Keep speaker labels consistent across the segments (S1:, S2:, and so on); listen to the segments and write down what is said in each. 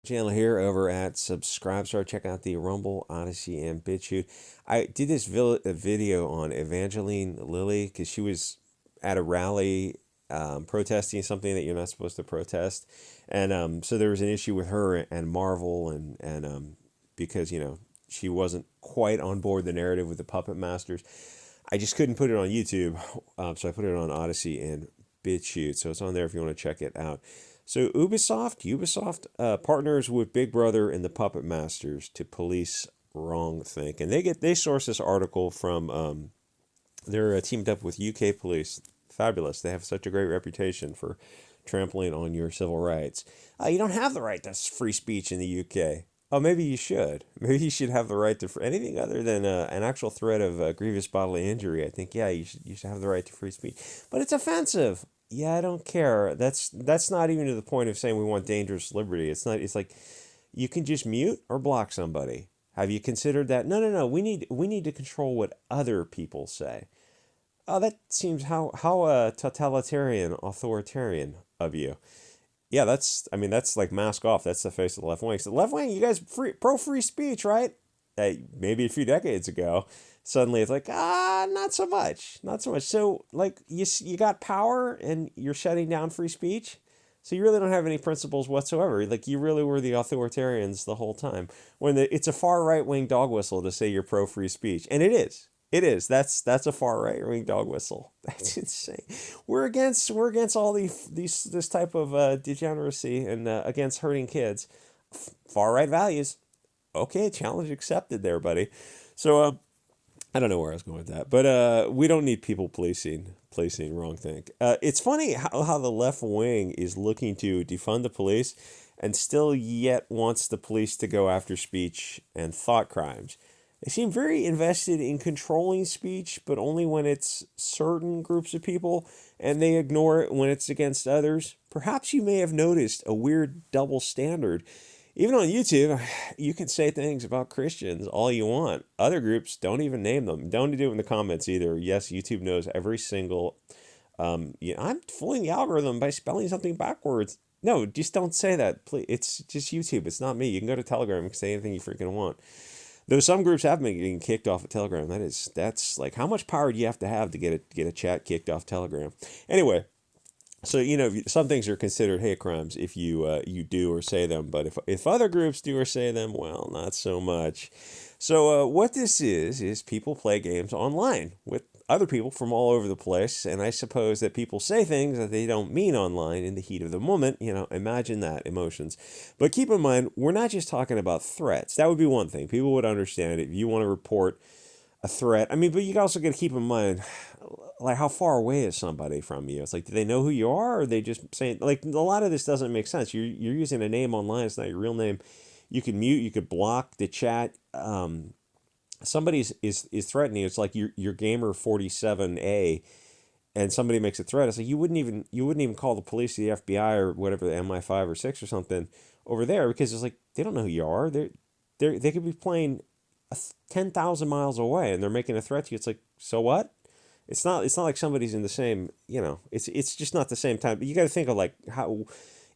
S1: channel here over at Subscribestar. Check out the Rumble, Odyssey, and Bit Chute. I did this video on Evangeline Lilly because she was at a rally protesting something that you're not supposed to protest. And so there was an issue with her and Marvel and because, she wasn't quite on board the narrative with the Puppet Masters. I just couldn't put it on YouTube, so I put it on Odyssey and Bit Chute. So it's on there if you want to check it out. So Ubisoft partners with Big Brother and the Puppet Masters to police wrongthink, and they source this article from they're teamed up with UK police. Fabulous. They have such a great reputation for trampling on your civil rights. You don't have the right to free speech in the UK. Oh, maybe you should. Maybe you should have the right to anything other than an actual threat of grievous bodily injury. I think, yeah, you should have the right to free speech. But it's offensive. Yeah, I don't care. That's not even to the point of saying we want dangerous liberty. It's not. It's like you can just mute or block somebody. Have you considered that? No, no, no. We need to control what other people say. Oh, that seems how totalitarian, authoritarian of you. Yeah, that's like mask off. That's the face of the left wing. So the left wing, you guys pro free speech, right? Maybe a few decades ago. Suddenly it's like, not so much. Not so much. So like you got power and you're shutting down free speech. So you really don't have any principles whatsoever. Like you really were the authoritarians the whole time. When it's a far right wing dog whistle to say you're pro free speech. And it is. It is. That's a far right wing dog whistle. That's insane. We're against all this type of degeneracy and against hurting kids. Far right values. Okay, challenge accepted there, buddy. So I don't know where I was going with that, but we don't need people policing wrongthink. It's funny how the left wing is looking to defund the police and still yet wants the police to go after speech and thought crimes. They seem very invested in controlling speech, but only when it's certain groups of people, and they ignore it when it's against others. Perhaps you may have noticed a weird double standard. Even on YouTube, you can say things about Christians all you want. Other groups, don't even name them. Don't do it in the comments either. Yes, YouTube knows every single... I'm fooling the algorithm by spelling something backwards. No, just don't say that. Please. It's just YouTube. It's not me. You can go to Telegram and say anything you freaking want. Though some groups have been getting kicked off of Telegram. That's like, how much power do you have to get a chat kicked off Telegram? Anyway, so some things are considered hate crimes if you do or say them, but if other groups do or say them, well, not so much. So what this is people play games online with other people from all over the place, and I suppose that people say things that they don't mean online in the heat of the moment. Imagine that, emotions. But keep in mind, we're not just talking about threats. That would be one thing. People would understand it. If you want to report a threat, but you also got to keep in mind, like, how far away is somebody from you? It's like, do they know who you are, or are they just saying, like, a lot of this doesn't make sense. You're using a name online. It's not your real name. You can mute, you could block the chat. Somebody is threatening you. It's like your gamer 47A, and somebody makes a threat. It's like you wouldn't even call the police, the FBI, or whatever, the MI5 or 6 or something over there, because it's like they don't know who you are. They could be playing 10,000 miles away and they're making a threat to you. It's like, so what? It's not like somebody's in the same, it's just not the same time. But you got to think of, like, how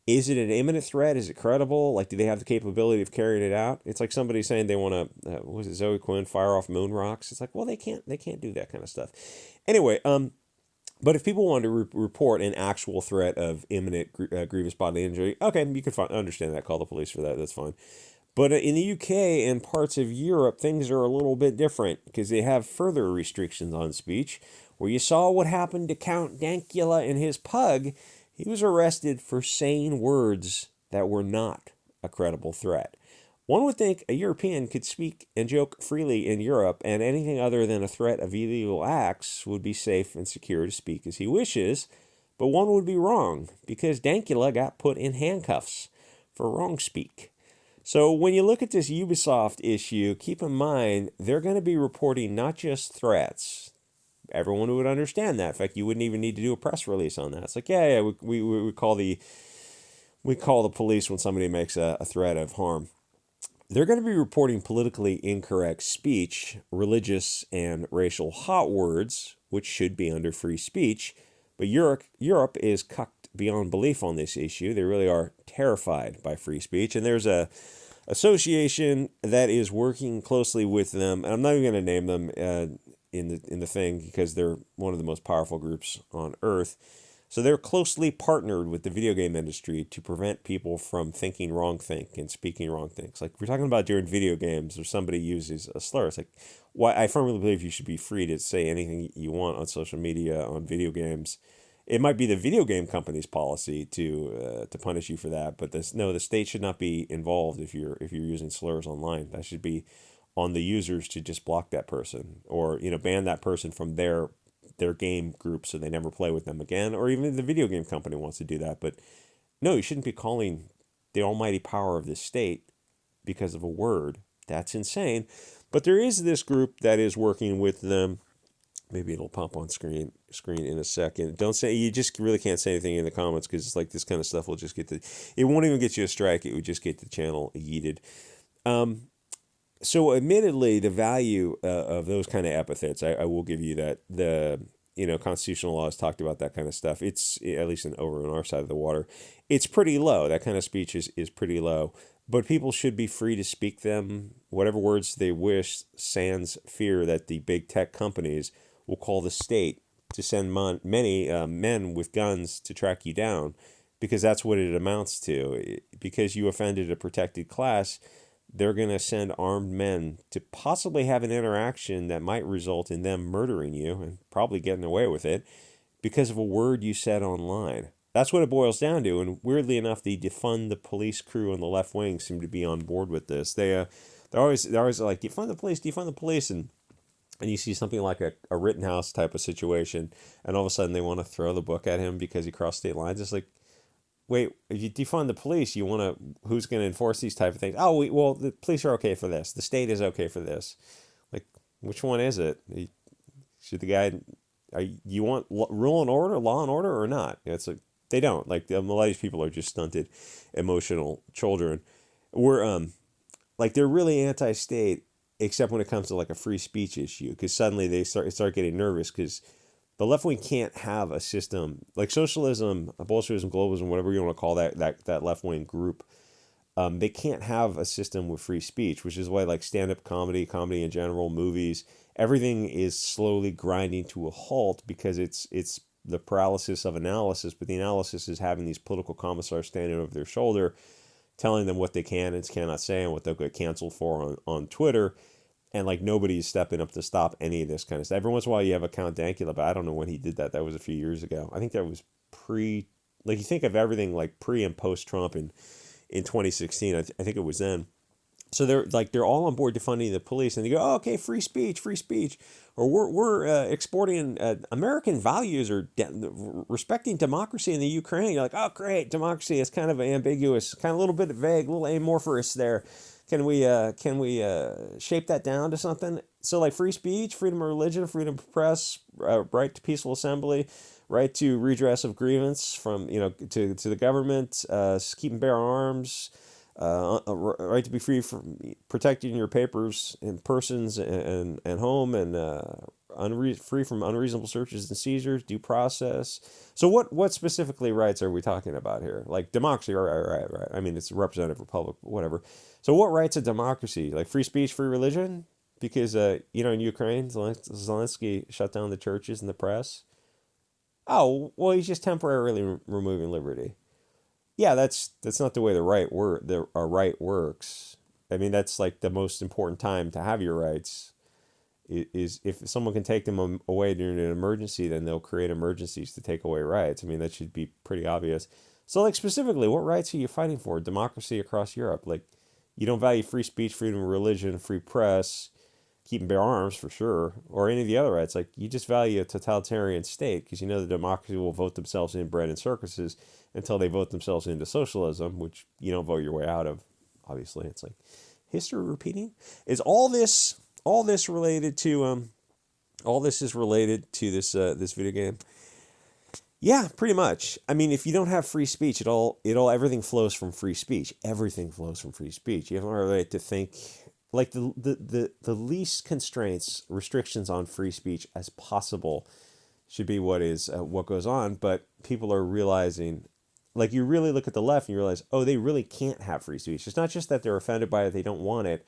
S1: is it an imminent threat? Is it credible? Like, do they have the capability of carrying it out? It's like somebody saying they want to, was it Zoe Quinn, fire off moon rocks? It's like, well, they can't do that kind of stuff. Anyway, but if people want to report an actual threat of imminent grievous bodily injury, okay, you can understand that. Call the police for that. That's fine. But in the UK and parts of Europe, things are a little bit different because they have further restrictions on speech. Where you saw what happened to Count Dankula and his pug, he was arrested for saying words that were not a credible threat. One would think a European could speak and joke freely in Europe, and anything other than a threat of illegal acts would be safe and secure to speak as he wishes. But one would be wrong, because Dankula got put in handcuffs for wrong speak. So when you look at this Ubisoft issue, keep in mind they're going to be reporting not just threats. Everyone would understand that. In fact, you wouldn't even need to do a press release on that. It's like, yeah, we call the police when somebody makes a threat of harm. They're going to be reporting politically incorrect speech, religious and racial hot words, which should be under free speech, But Europe is cucked beyond belief on this issue. They really are terrified by free speech, and there's a association that is working closely with them. And I'm not even going to name them in the thing because they're one of the most powerful groups on Earth. So they're closely partnered with the video game industry to prevent people from thinking wrong think and speaking wrong things. Like we're talking about during video games, or somebody uses a slur. It's like, why I firmly believe you should be free to say anything you want on social media, on video games. It might be the video game company's policy to punish you for that, but the state should not be involved if you're using slurs online. That should be on the users to just block that person, or ban that person from their game group so they never play with them again, or even if the video game company wants to do that. But no, you shouldn't be calling the almighty power of the state because of a word. That's insane. But there is this group that is working with them. Maybe it'll pop on screen in a second. Don't say, you just really can't say anything in the comments because it's like this kind of stuff will just it won't even get you a strike. It would just get the channel yeeted. So admittedly, the value of those kind of epithets, I will give you that. The constitutional laws talked about that kind of stuff. It's, at least over on our side of the water, it's pretty low. That kind of speech is pretty low. But people should be free to speak them, whatever words they wish, sans fear that the big tech companies will call the state to send many men with guns to track you down, because that's what it amounts to. Because you offended a protected class, they're going to send armed men to possibly have an interaction that might result in them murdering you and probably getting away with it because of a word you said online. That's what it boils down to. And weirdly enough, the defund the police crew on the left wing seem to be on board with this. They're always like, defund the police. And you see something like a Rittenhouse type of situation, and all of a sudden they want to throw the book at him because he crossed state lines. It's like, wait, if you defund the police, who's going to enforce these type of things? Oh, well, the police are okay for this. The state is okay for this. Like, which one is it? Should the guy, you want rule and order, law and order, or not? It's like, they don't. Like, a lot of these people are just stunted, emotional children. We're, like, they're really anti-state, except when it comes to like a free speech issue, because suddenly they start getting nervous because the left wing can't have a system like socialism, Bolshevism, globalism, whatever you want to call that left wing group. They can't have a system with free speech, which is why like stand-up comedy in general, movies, everything is slowly grinding to a halt because it's the paralysis of analysis. But the analysis is having these political commissars standing over their shoulder, telling them what they can and cannot say and what they'll get canceled for on Twitter. And like nobody's stepping up to stop any of this kind of stuff. Every once in a while you have a Count Dankula, but I don't know when he did that. That was a few years ago. I think that was like you think of everything like pre and post Trump in 2016. I think it was then. So they're all on board defunding the police, and they go, oh, okay, free speech, or we're exporting American values or respecting democracy in the Ukraine. You're like, oh, great, democracy. It's kind of ambiguous, kind of a little bit vague, a little amorphous there. Can we shape that down to something? So like free speech, freedom of religion, freedom of press, right to peaceful assembly, right to redress of grievance from to the government, keep and bear arms, right to be free from protecting your papers and persons and home, and free from unreasonable searches and seizures, due process. So what specifically rights are we talking about here? Like democracy, right. I mean, it's a representative republic, whatever. So what rights of democracy? Like free speech, free religion? Because in Ukraine, Zelensky shut down the churches and the press. Oh, well, he's just temporarily removing liberty. Yeah, that's not the way the right works. I mean, that's like the most important time to have your rights. Is if someone can take them away during an emergency, then they'll create emergencies to take away rights. I mean, that should be pretty obvious. So, like, specifically, what rights are you fighting for? Democracy across Europe. Like, you don't value free speech, freedom of religion, free press, keep and bear arms for sure, or any of the other rights. Like, you just value a totalitarian state because the democracy will vote themselves in bread and circuses until they vote themselves into socialism, which you don't vote your way out of. Obviously, it's like history repeating. Is all this related to all this is related to this video game? Yeah, pretty much. I mean, if you don't have free speech, everything flows from free speech. Everything flows from free speech. You have a right to think, like the least restrictions on free speech as possible should be what is what goes on. But people are realizing, like, you really look at the left and you realize, oh, they really can't have free speech. It's not just that they're offended by it, they don't want it.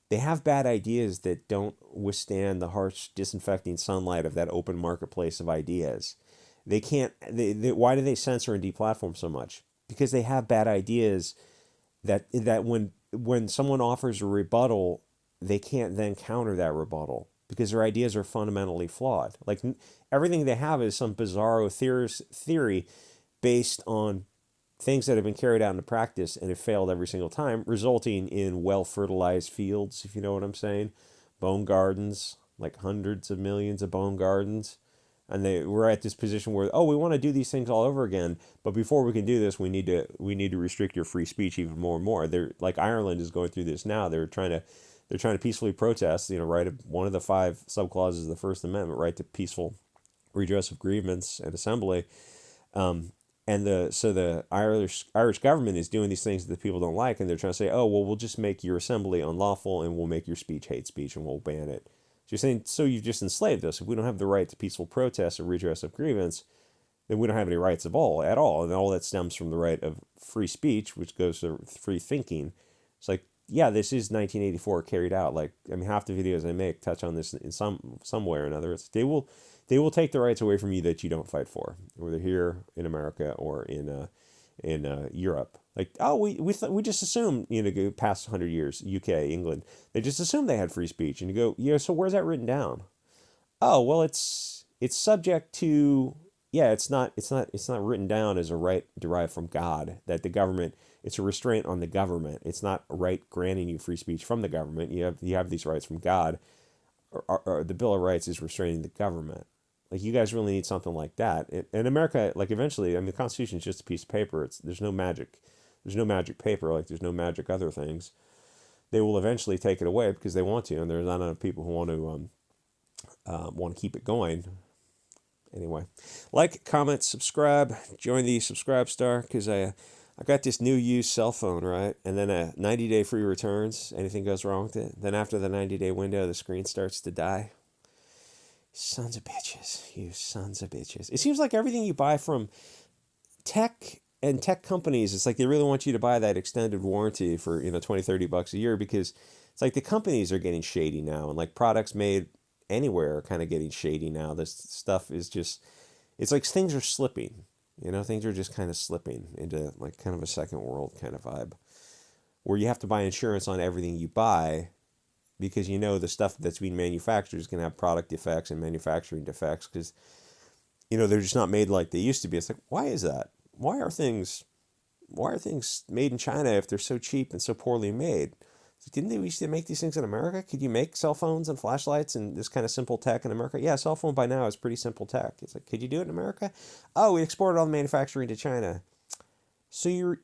S1: They have bad ideas that don't withstand the harsh, disinfecting sunlight of that open marketplace of ideas. They can't. Why do they censor and deplatform so much? Because they have bad ideas that when someone offers a rebuttal, they can't then counter that rebuttal because their ideas are fundamentally flawed. Like everything they have is some bizarro theory based on things that have been carried out into practice and have failed every single time, resulting in well-fertilized fields, if you know what I'm saying, bone gardens, like hundreds of millions of bone gardens. And we're at this position where, oh, we want to do these things all over again, but before we can do this, we need to restrict your free speech even more and more. They're like Ireland is going through this now. They're trying to peacefully protest. Right, one of the 5 subclauses of the First Amendment, right to peaceful redress of grievance and assembly. And the Irish government is doing these things that the people don't like, and they're trying to say, oh, well, we'll just make your assembly unlawful, and we'll make your speech hate speech, and we'll ban it. So you're saying, so you've just enslaved us. If we don't have the right to peaceful protest or redress of grievance, then we don't have any rights at all. And all that stems from the right of free speech, which goes to free thinking. It's like, yeah, this is 1984 carried out. Like, I mean, half the videos I make touch on this in some way or another. They will take the rights away from you that you don't fight for, whether here in America or in Europe. Like, oh, we just assume, go past 100 years, UK, England, they just assumed they had free speech, and you go, yeah, so where's that written down? Oh, well, it's subject to, yeah, it's not written down as a right derived from God, that the government, it's a restraint on the government. It's not a right granting you free speech from the government. You have these rights from God, or the Bill of Rights is restraining the government. Like, you guys really need something like that. In America, like, eventually, I mean, the Constitution is just a piece of paper. There's no magic. There's no magic paper. Like, there's no magic other things. They will eventually take it away because they want to, and there's not enough people who want to keep it going. Anyway, like, comment, subscribe, join the Subscribe Star, because I got this new used cell phone, right? And then a 90-day free returns. Anything goes wrong with it. Then after the 90-day window, the screen starts to die. Sons of bitches. You sons of bitches. It seems like everything you buy from tech and tech companies, it's like they really want you to buy that extended warranty for, $20-$30 a year, because it's like the companies are getting shady now, and like products made anywhere are kind of getting shady now. This stuff is just, it's like things are slipping. Things are just kind of slipping into like kind of a second world kind of vibe, where you have to buy insurance on everything you buy, because the stuff that's being manufactured is going to have product defects and manufacturing defects, because they're just not made like they used to be. It's like, why is that? Why are things made in China if they're so cheap and so poorly made? Didn't they used to make these things in America? Could you make cell phones and flashlights and this kind of simple tech in America? Yeah, a cell phone by now is pretty simple tech. It's like, could you do it in America? Oh, we exported all the manufacturing to China. So you're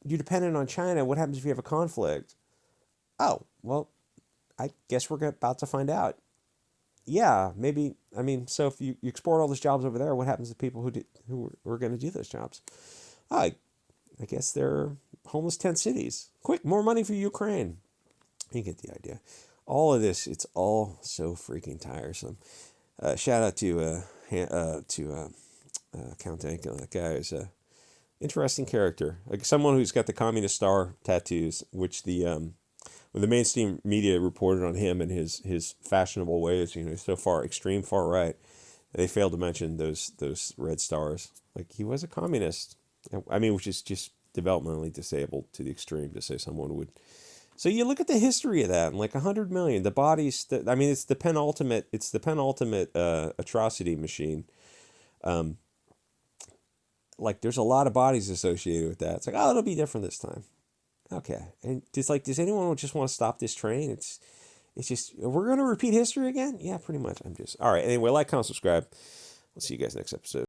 S1: dependent on China. What happens if you have a conflict? Oh, well, I guess we're about to find out. Yeah, maybe. I mean, so if you export all those jobs over there, what happens to people who are going to do those jobs? I guess they're homeless tent cities. Quick, more money for Ukraine. You get the idea. All of this, it's all so freaking tiresome. Shout out to Count Dankula. That guy is a interesting character. Like someone who's got the communist star tattoos, which when the mainstream media reported on him and his fashionable ways, so far extreme far right, they failed to mention those red stars. Like, he was a communist. I mean, which is just developmentally disabled to the extreme to say someone would. So you look at the history of that, and like 100 million, the bodies. It's the penultimate. It's the penultimate atrocity machine. Like, there's a lot of bodies associated with that. It's like, oh, it'll be different this time. Okay, and just like, does anyone just want to stop this train? It's just, we're gonna repeat history again. Yeah, pretty much. All right. Anyway, like, comment, subscribe. We'll see you guys next episode.